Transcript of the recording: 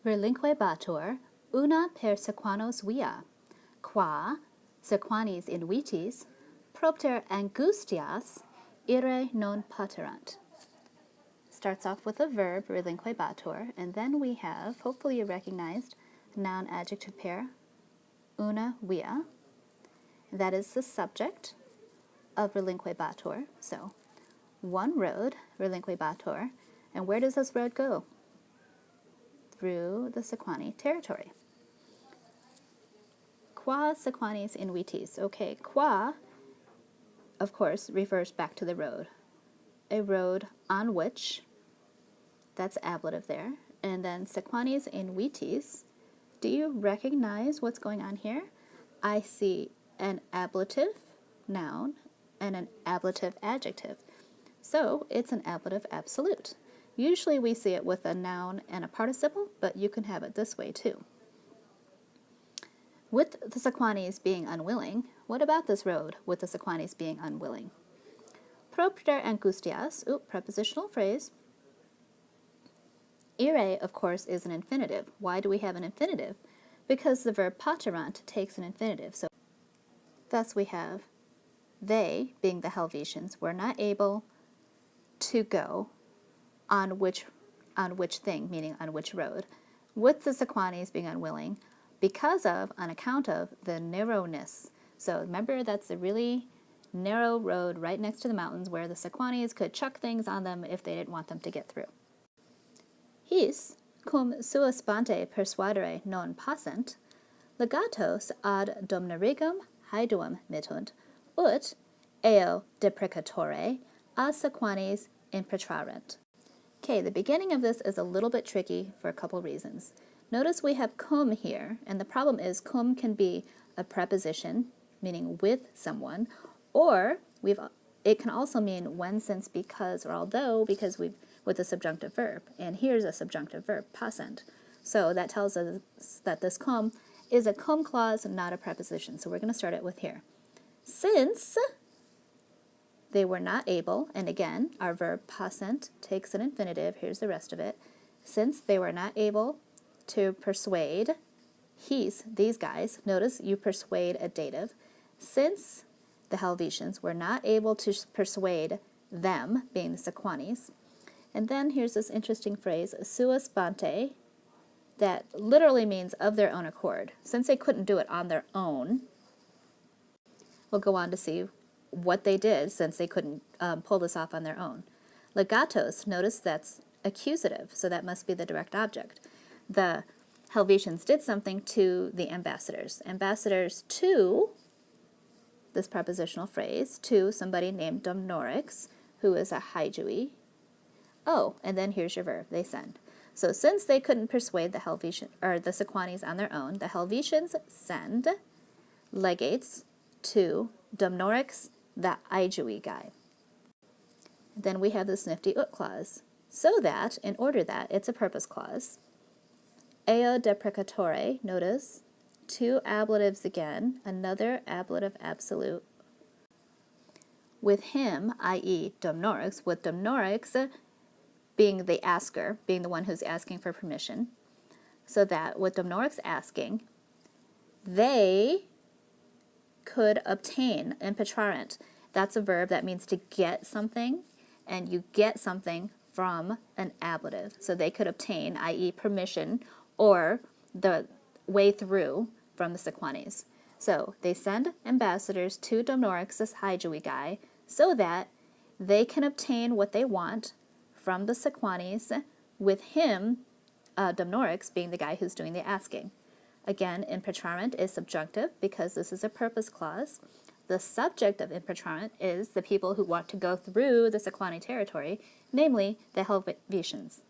relinquebatur una per sequanos via, qua, sequanis invitis, propter angustias ire non paterant. Starts off with a verb, relinquebatur, and then we have, hopefully you recognized, noun-adjective pair, una via. That is the subject of relinquebatur. So, one road, relinquebatur, and where does this road go? Through the Sequani territory. Qua sequanis invitis. Okay, qua, of course, refers back to the road. A road on which, that's ablative there, and then sequanis invitis. Do you recognize what's going on here? I see an ablative noun and an ablative adjective. So it's an ablative absolute. Usually we see it with a noun and a participle, but you can have it this way too. With the sequanis being unwilling, what about this road with the sequanis being unwilling? Propter angustias, prepositional phrase. Ire, of course, is an infinitive. Why do we have an infinitive? Because the verb paterant takes an infinitive. So thus we have they, being the Helvetians, were not able to go on which thing, meaning on which road, with the sequanis being unwilling, because of, on account of, the narrowness. So remember, that's a really narrow road right next to the mountains where the sequanis could chuck things on them if they didn't want them to get through. His, cum sua spante persuadere non passent, legatos ad domnerigum haeduum mittunt, ut eo deprecatore a sequanis impetrarent. Okay, the beginning of this is a little bit tricky for a couple reasons. Notice we have cum here, and the problem is cum can be a preposition, meaning with someone, or it can also mean when, since, because, or although, because with a subjunctive verb. And here's a subjunctive verb, passent. So that tells us that this cum is a cum clause, not a preposition. So we're going to start it with here. Since they were not able, and again, our verb passent takes an infinitive. Here's the rest of it. Since they were not able to persuade these guys, notice you persuade a dative. Since the Helvetians were not able to persuade them, being the sequanis. And then here's this interesting phrase, sua spante, that literally means of their own accord. Since they couldn't do it on their own, we'll go on to see what they did since they couldn't pull this off on their own. Legatos, notice that's accusative, so that must be the direct object. The Helvetians did something to the ambassadors. Ambassadors to, this prepositional phrase, to somebody named Domnorix, who is a Haidui. Oh, and then here's your verb, they send. So since they couldn't persuade the Helvetians, or the Sequanis on their own, the Helvetians send legates to Domnorix, the Aedui guy. Then we have this nifty ut clause. So that, in order that, it's a purpose clause. Eo deprecatore, notice, two ablatives again, another ablative absolute. With him, i.e. Domnorix, with Domnorix being the asker, being the one who's asking for permission, so that with Domnorix asking, they could obtain, impetrarent. That's a verb that means to get something, and you get something from an ablative. So they could obtain, i.e. permission, or the way through from the Sequanis. So they send ambassadors to Domnorix's Haidui guy so that they can obtain what they want from the Sequanis, with him, Domnorix, being the guy who's doing the asking. Again, impetrarent is subjunctive because this is a purpose clause. The subject of impetrarent is the people who want to go through the Sequani territory, namely the Helvetians.